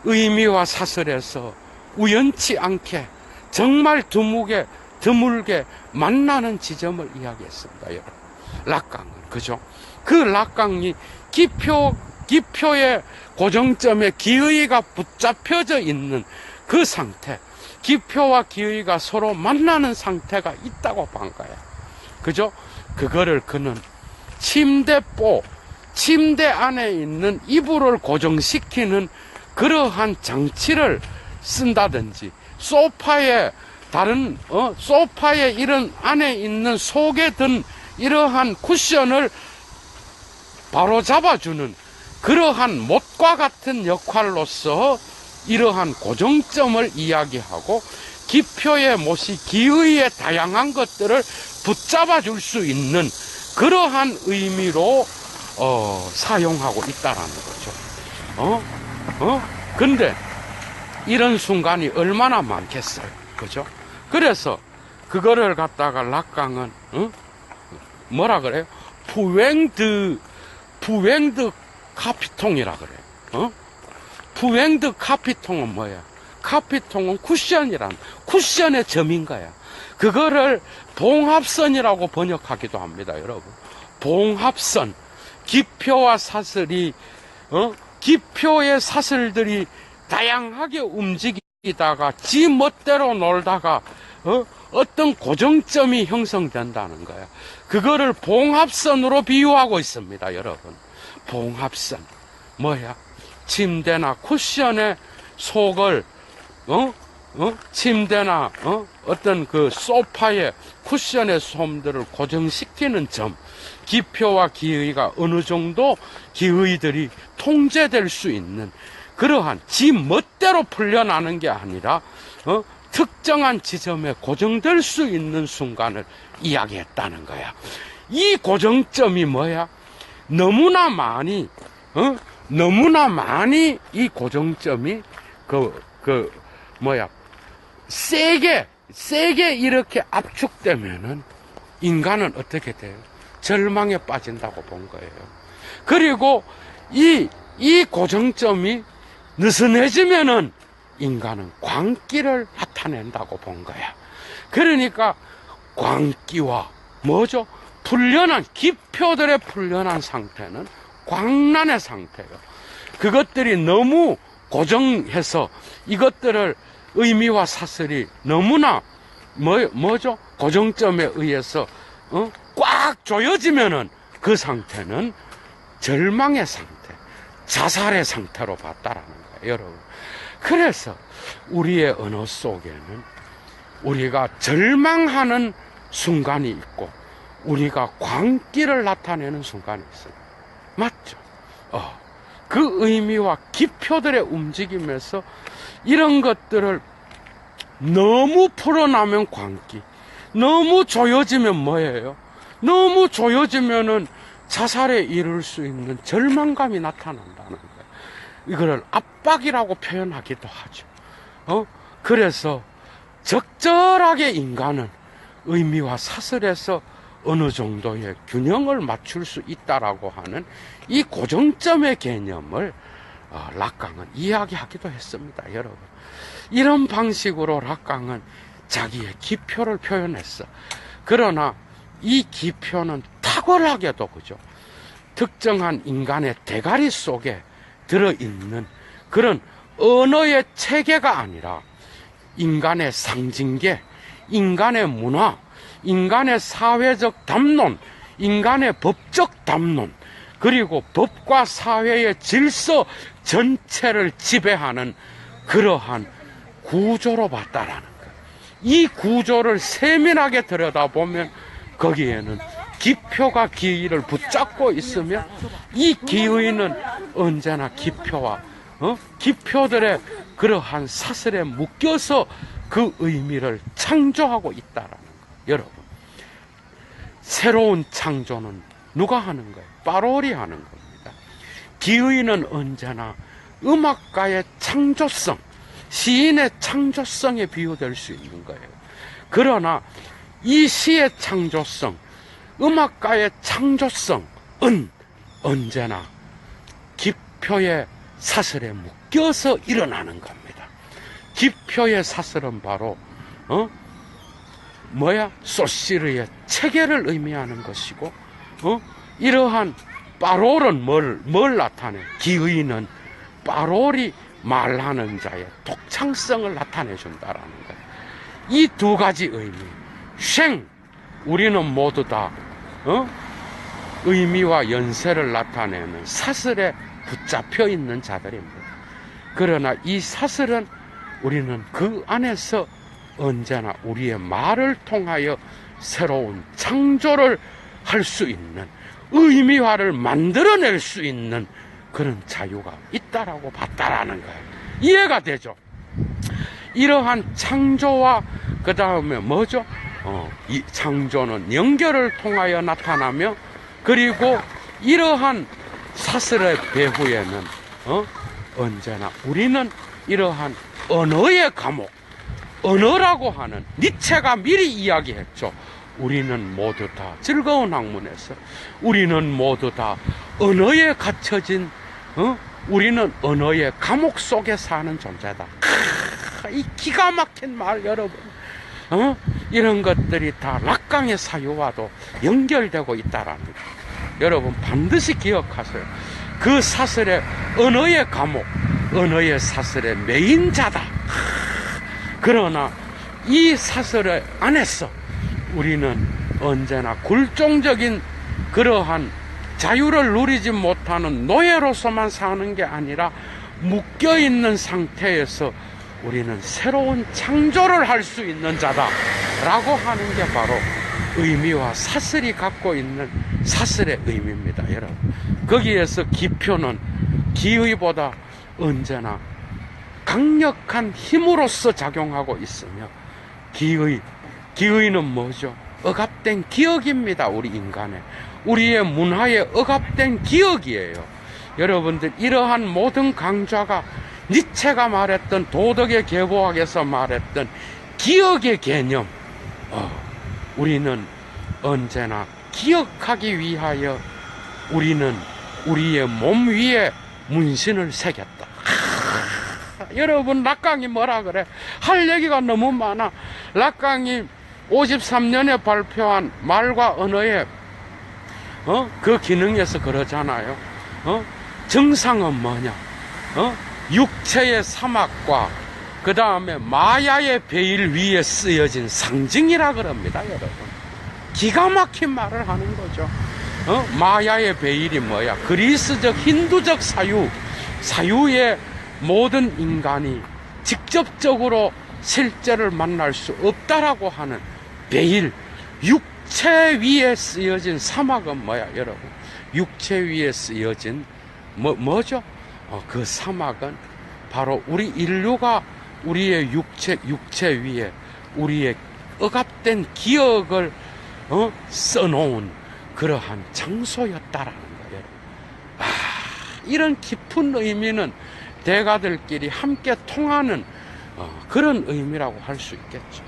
Speaker 1: 의미와 사설에서 우연치 않게 정말 드물게 만나는 지점을 이야기했습니다, 여러분. 락강은, 그죠? 그 락강이 기표의 고정점에 기의가 붙잡혀져 있는 그 상태, 기표와 기의가 서로 만나는 상태가 있다고 본 거야. 그죠? 그거를 그는 침대 안에 있는 이불을 고정시키는 그러한 장치를 쓴다든지, 소파에 이런 안에 있는 속에 든 이러한 쿠션을 바로 잡아주는 그러한 못과 같은 역할로서 이러한 고정점을 이야기하고, 기표의 못이 기의의 다양한 것들을 붙잡아 줄 수 있는 그러한 의미로 사용하고 있다라는 거죠. 근데 이런 순간이 얼마나 많겠어요, 그죠? 그래서 그거를 갖다가 락강은 뭐라 그래요? 푸웽드 카피통이라 그래요. 푸웽드 카피통은 뭐야? 카피통은 쿠션의 점인 거야. 그거를 봉합선이라고 번역하기도 합니다, 여러분. 봉합선. 기표와 사슬이, 기표의 사슬들이 다양하게 움직이다가 지 멋대로 놀다가, 어떤 고정점이 형성된다는 거야. 그거를 봉합선으로 비유하고 있습니다, 여러분. 봉합선. 뭐야? 침대나 쿠션의 속을, 침대나, 어떤 그 소파의 쿠션의 솜들을 고정시키는 점, 기표와 기의가 어느 정도 기의들이 통제될 수 있는 그러한 지 멋대로 풀려나는 게 아니라, 특정한 지점에 고정될 수 있는 순간을 이야기했다는 거야. 이 고정점이 뭐야? 너무나 많이 이 고정점이 세게 이렇게 압축되면은 인간은 어떻게 돼요? 절망에 빠진다고 본 거예요. 그리고 이 고정점이 느슨해지면은 인간은 광기를 나타낸다고 본 거야. 그러니까 광기와 뭐죠? 기표들의 풀려난 상태는 광란의 상태예요. 그것들이 너무 고정해서 이것들을 의미와 사슬이 너무나 뭐죠? 고정점에 의해서 꽉 조여지면은 그 상태는 절망의 상태, 자살의 상태로 봤다라는 거예요, 여러분. 그래서 우리의 언어 속에는 우리가 절망하는 순간이 있고 우리가 광기를 나타내는 순간이 있어요. 맞죠? 그 의미와 기표들의 움직임에서 이런 것들을 너무 풀어나면 광기, 너무 조여지면 뭐예요? 너무 조여지면은 자살에 이를 수 있는 절망감이 나타난다는 거예요. 이거를 압박이라고 표현하기도 하죠. 그래서 적절하게 인간은 의미와 사슬에서 어느 정도의 균형을 맞출 수 있다라고 하는 이 고정점의 개념을 락강은 이야기하기도 했습니다, 여러분. 이런 방식으로 락강은 자기의 기표를 표현했어. 그러나 이 기표는 탁월하게도 그죠? 특정한 인간의 대가리 속에 들어있는 그런 언어의 체계가 아니라 인간의 상징계, 인간의 문화, 인간의 사회적 담론, 인간의 법적 담론, 그리고 법과 사회의 질서 전체를 지배하는 그러한 구조로 봤다라는 거예요. 이 구조를 세밀하게 들여다보면 거기에는 기표가 기의를 붙잡고 있으며 이 기의는 언제나 기표와 기표들의 그러한 사슬에 묶여서 그 의미를 창조하고 있다라는 거예요. 여러분, 새로운 창조는 누가 하는 거예요? 파롤이 하는 겁니다. 기의는 언제나 음악가의 창조성, 시인의 창조성에 비유될 수 있는 거예요. 그러나 이 시의 창조성, 음악가의 창조성은 언제나 기표의 사슬에 묶여서 일어나는 겁니다. 기표의 사슬은 바로 소시르의 체계를 의미하는 것이고 이러한 파롤은 뭘 나타내? 기의는 파롤이 말하는 자의 독창성을 나타내준다라는 거예요. 이 두 가지 의미, 우리는 모두 다 의미와 연세를 나타내는 사슬에 붙잡혀 있는 자들입니다. 그러나 이 사슬은 우리는 그 안에서 언제나 우리의 말을 통하여 새로운 창조를 할 수 있는, 의미화를 만들어낼 수 있는 그런 자유가 있다라고 봤다라는 거예요. 이해가 되죠? 이러한 창조와 그 다음에 뭐죠? 이 창조는 연결을 통하여 나타나며, 그리고 이러한 사슬의 배후에는 언제나 우리는 이러한 언어의 감옥, 언어라고 하는, 니체가 미리 이야기했죠. 우리는 모두 다 즐거운 학문에서 우리는 모두 다 언어에 갇혀진 우리는 언어의 감옥 속에 사는 존재다. 이 기가 막힌 말, 여러분. 이런 것들이 다 락강의 사유와도 연결되고 있다라는 거예요. 여러분 반드시 기억하세요. 그 사슬의 언어의 감옥, 언어의 사슬의 메인 자다. 그러나 이 사슬의 안에서 우리는 언제나 굴종적인 그러한 자유를 누리지 못하는 노예로서만 사는 게 아니라 묶여있는 상태에서 우리는 새로운 창조를 할 수 있는 자다라고 하는 게 바로 의미와 사슬이 갖고 있는 사슬의 의미입니다, 여러분. 거기에서 기표는 기의보다 언제나 강력한 힘으로서 작용하고 있으며, 기의는 뭐죠? 억압된 기억입니다. 우리 인간의, 우리의 문화에 억압된 기억이에요. 여러분들, 이러한 모든 강좌가 니체가 말했던 도덕의 계보학에서 말했던 기억의 개념, 우리는 언제나 기억하기 위하여 우리는 우리의 몸 위에 문신을 새겼다. 여러분, 락강이 뭐라 그래? 할 얘기가 너무 많아. 락강이 53년에 발표한 말과 언어의 그 기능에서 그러잖아요. 정상은 뭐냐? 육체의 사막과 그 다음에 마야의 베일 위에 쓰여진 상징이라 그럽니다, 여러분. 기가 막힌 말을 하는 거죠. 마야의 베일이 뭐야? 그리스적, 힌두적 사유의 모든 인간이 직접적으로 실제를 만날 수 없다라고 하는 베일, 육체 위에 쓰여진 사막은 뭐야, 여러분? 육체 위에 쓰여진 뭐죠? 그 사막은 바로 우리 인류가 우리의 육체 위에 우리의 억압된 기억을 써놓은 그러한 장소였다라는 거예요. 이런 깊은 의미는 대가들끼리 함께 통하는 그런 의미라고 할 수 있겠죠.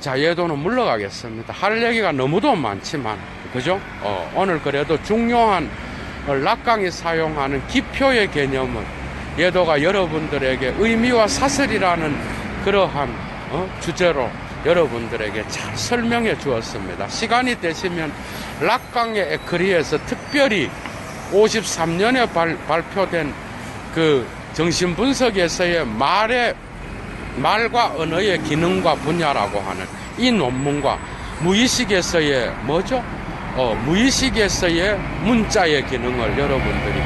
Speaker 1: 자, 예도는 물러가겠습니다. 할 얘기가 너무도 많지만, 그죠? 오늘 그래도 중요한 락강이 사용하는 기표의 개념은 예도가 여러분들에게 의미와 사설이라는 그러한 주제로 여러분들에게 잘 설명해 주었습니다. 시간이 되시면 락강의 에크리에서 특별히 53년에 발표된 그 정신분석에서의 말과 언어의 기능과 분야라고 하는 이 논문과 무의식에서의 뭐죠? 무의식에서의 문자의 기능을 여러분들이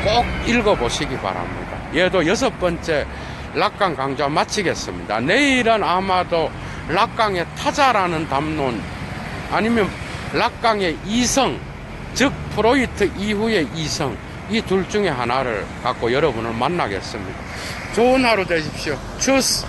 Speaker 1: 꼭 읽어보시기 바랍니다. 얘도 6번째 락강 강좌 마치겠습니다. 내일은 아마도 락강의 타자라는 담론, 아니면 락강의 이성, 즉 프로이트 이후의 이성, 이 둘 중에 하나를 갖고 여러분을 만나겠습니다. 좋은 하루 되십시오. 추스!